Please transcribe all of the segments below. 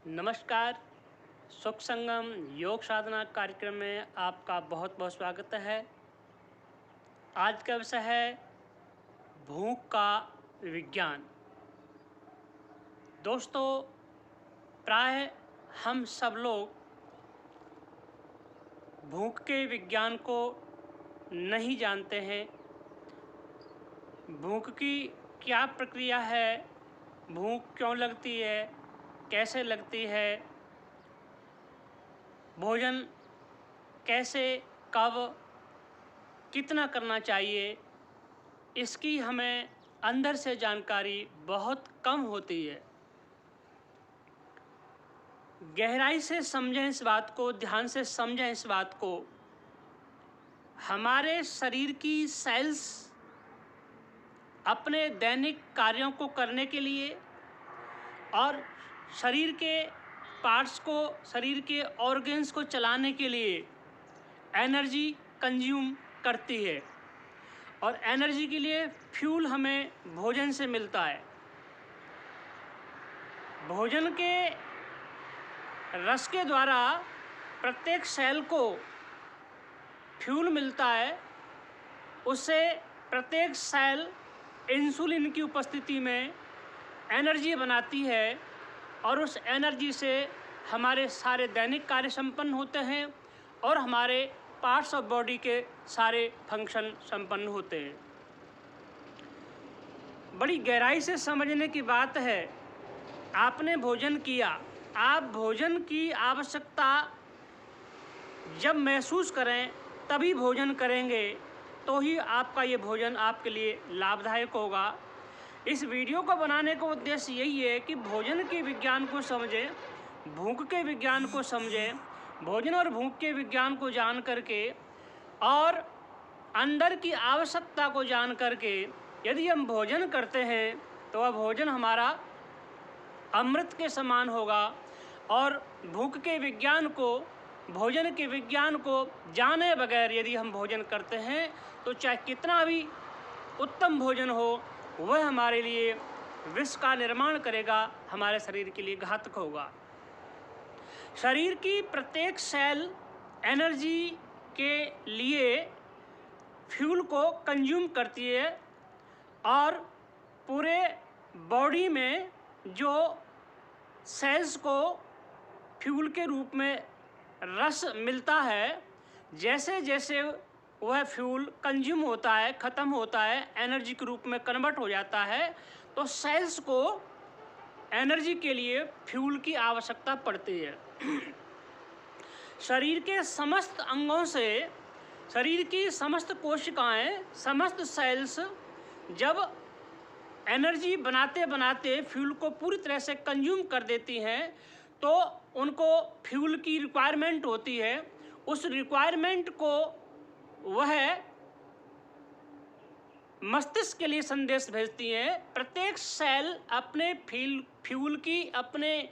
नमस्कार। सुख संगम योग साधना कार्यक्रम में आपका बहुत बहुत स्वागत है। आज का विषय है भूख का विज्ञान। दोस्तों, प्राय हम सब लोग भूख के विज्ञान को नहीं जानते हैं। भूख की क्या प्रक्रिया है, भूख क्यों लगती है, कैसे लगती है, भोजन कैसे, कब, कितना करना चाहिए, इसकी हमें अंदर से जानकारी बहुत कम होती है। गहराई से समझें इस बात को, ध्यान से समझें इस बात को। हमारे शरीर की सेल्स अपने दैनिक कार्यों को करने के लिए और शरीर के पार्ट्स को, शरीर के ऑर्गन्स को चलाने के लिए एनर्जी कंज्यूम करती है और एनर्जी के लिए फ्यूल हमें भोजन से मिलता है। भोजन के रस के द्वारा प्रत्येक सेल को फ्यूल मिलता है। उससे प्रत्येक सेल इंसुलिन की उपस्थिति में एनर्जी बनाती है और उस एनर्जी से हमारे सारे दैनिक कार्य संपन्न होते हैं और हमारे पार्ट्स ऑफ बॉडी के सारे फंक्शन संपन्न होते हैं। बड़ी गहराई से समझने की बात है। आपने भोजन किया, आप भोजन की आवश्यकता जब महसूस करें तभी भोजन करेंगे, तो ही आपका ये भोजन आपके लिए लाभदायक होगा। इस वीडियो को बनाने का उद्देश्य यही है कि भोजन के विज्ञान को समझें, भूख के विज्ञान को समझें। भोजन और भूख के विज्ञान को जान करके और अंदर की आवश्यकता को जान करके यदि हम भोजन करते हैं तो वह भोजन हमारा अमृत के समान होगा। और भूख के विज्ञान को, भोजन के विज्ञान को जाने बगैर यदि हम भोजन करते हैं तो चाहे कितना भी उत्तम भोजन हो, वह हमारे लिए विष का निर्माण करेगा, हमारे शरीर के लिए घातक होगा। शरीर की प्रत्येक सेल एनर्जी के लिए फ्यूल को कंज्यूम करती है और पूरे बॉडी में जो सेल्स को फ्यूल के रूप में रस मिलता है, जैसे जैसे वह फ्यूल कंज्यूम होता है, ख़त्म होता है, एनर्जी के रूप में कन्वर्ट हो जाता है, तो सेल्स को एनर्जी के लिए फ्यूल की आवश्यकता पड़ती है। शरीर के समस्त अंगों से, शरीर की समस्त कोशिकाएं, समस्त सेल्स जब एनर्जी बनाते बनाते फ्यूल को पूरी तरह से कंज्यूम कर देती हैं, तो उनको फ्यूल की रिक्वायरमेंट होती है। उस रिक्वायरमेंट को वह मस्तिष्क के लिए संदेश भेजती है। प्रत्येक सेल अपने फ्यूल की, अपने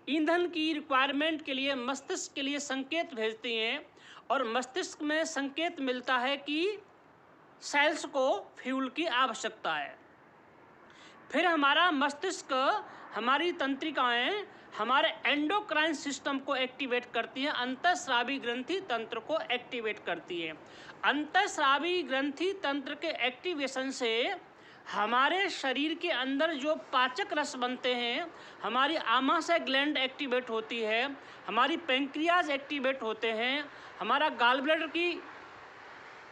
ईंधन की रिक्वायरमेंट के लिए मस्तिष्क के लिए संकेत भेजती हैं और मस्तिष्क में संकेत मिलता है कि सेल्स को फ्यूल की आवश्यकता है। फिर हमारा मस्तिष्क, हमारी तंत्रिकाएं हमारे एंडोक्राइन सिस्टम को एक्टिवेट करती हैं, अंतःस्रावी ग्रंथि तंत्र को एक्टिवेट करती है। अंतःस्रावी ग्रंथि तंत्र के एक्टिवेशन से हमारे शरीर के अंदर जो पाचक रस बनते हैं, हमारी आमाशय ग्लैंड एक्टिवेट होती है, हमारी पैंक्रियाज एक्टिवेट होते हैं, हमारा गॉल ब्लैडर की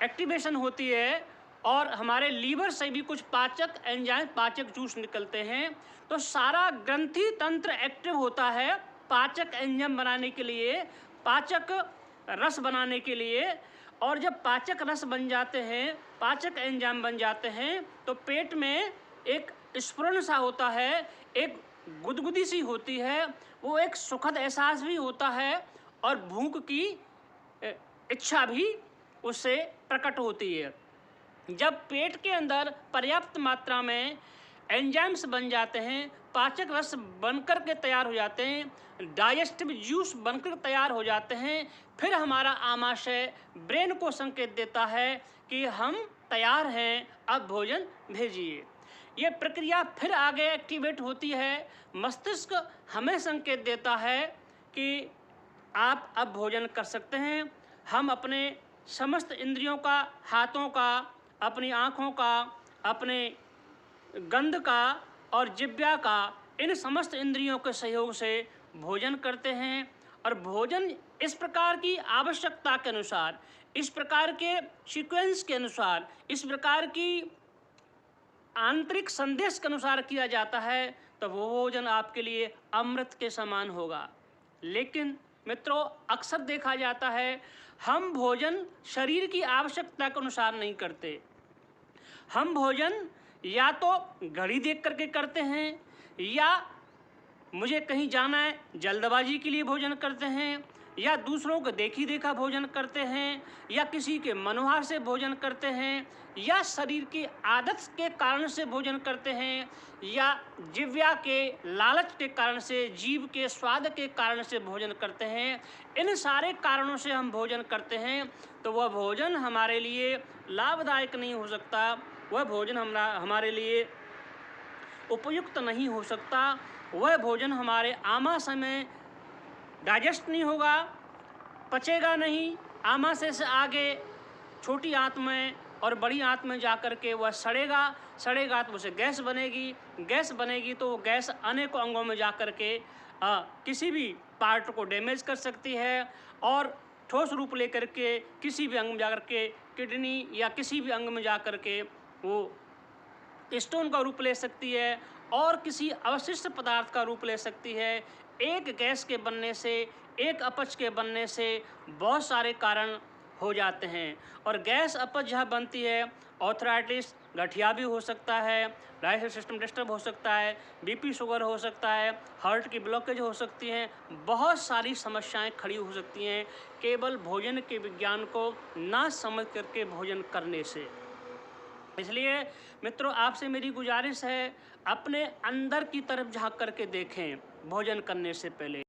एक्टिवेशन होती है और हमारे लीवर से भी कुछ पाचक एंजाइम, पाचक जूस निकलते हैं। तो सारा ग्रंथि तंत्र एक्टिव होता है पाचक एंजाइम बनाने के लिए, पाचक रस बनाने के लिए। और जब पाचक रस बन जाते हैं, पाचक एंजाइम बन जाते हैं, तो पेट में एक स्फुरण सा होता है, एक गुदगुदी सी होती है, वो एक सुखद एहसास भी होता है और भूख की इच्छा भी उससे प्रकट होती है। जब पेट के अंदर पर्याप्त मात्रा में एंजाइम्स बन जाते हैं, पाचक रस बनकर के तैयार हो जाते हैं, डाइजेस्टिव जूस बनकर तैयार हो जाते हैं, फिर हमारा आमाशय ब्रेन को संकेत देता है कि हम तैयार हैं, अब भोजन भेजिए। ये प्रक्रिया फिर आगे एक्टिवेट होती है। मस्तिष्क हमें संकेत देता है कि आप अब भोजन कर सकते हैं। हम अपने समस्त इंद्रियों का, हाथों का, अपनी आँखों का, अपने गंध का और जिह्वा का, इन समस्त इंद्रियों के सहयोग से भोजन करते हैं। और भोजन इस प्रकार की आवश्यकता के अनुसार, इस प्रकार के सीक्वेंस के अनुसार, इस प्रकार की आंतरिक संदेश के अनुसार किया जाता है, तो वो भोजन आपके लिए अमृत के समान होगा। लेकिन मित्रों, अक्सर देखा जाता है हम भोजन शरीर की आवश्यकता के अनुसार नहीं करते। हम भोजन या तो घड़ी देख करके करते हैं, या मुझे कहीं जाना है जल्दबाजी के लिए भोजन करते हैं, या दूसरों को देखी देखा भोजन करते हैं, या किसी के मनोहार से भोजन करते हैं, या शरीर की आदत के कारण से भोजन करते हैं, या जिह्वा के लालच के कारण से, जीभ के स्वाद के कारण से भोजन करते हैं। इन सारे कारणों से हम भोजन करते हैं, तो वह भोजन हमारे लिए लाभदायक नहीं हो सकता, वह भोजन हमारे लिए उपयुक्त नहीं हो सकता, वह भोजन हमारे आमाशय में डाइजेस्ट नहीं होगा, पचेगा नहीं। आमाशय से आगे छोटी आंत में और बड़ी आंत में जा कर के वह सड़ेगा तो उसे गैस बनेगी तो वो गैस अनेकों अंगों में जा कर के किसी भी पार्ट को डैमेज कर सकती है, और ठोस रूप लेकर के किसी भी अंग में जाकर के, किडनी या किसी भी अंग में जा कर के वो स्टोन का रूप ले सकती है, और किसी अवशिष्ट पदार्थ का रूप ले सकती है। एक गैस के बनने से, एक अपच के बनने से बहुत सारे कारण हो जाते हैं, और गैस अपच जहाँ बनती है, ऑर्थराइटिस, गठिया भी हो सकता है, डाइजेस्टिव सिस्टम डिस्टर्ब हो सकता है, बीपी शुगर हो सकता है, हार्ट की ब्लॉकेज हो सकती हैं, बहुत सारी समस्याएं खड़ी हो सकती हैं केवल भोजन के विज्ञान को ना समझ करके भोजन करने से। इसलिए मित्रों, आपसे मेरी गुजारिश है, अपने अंदर की तरफ झांक करके देखें भोजन करने से पहले।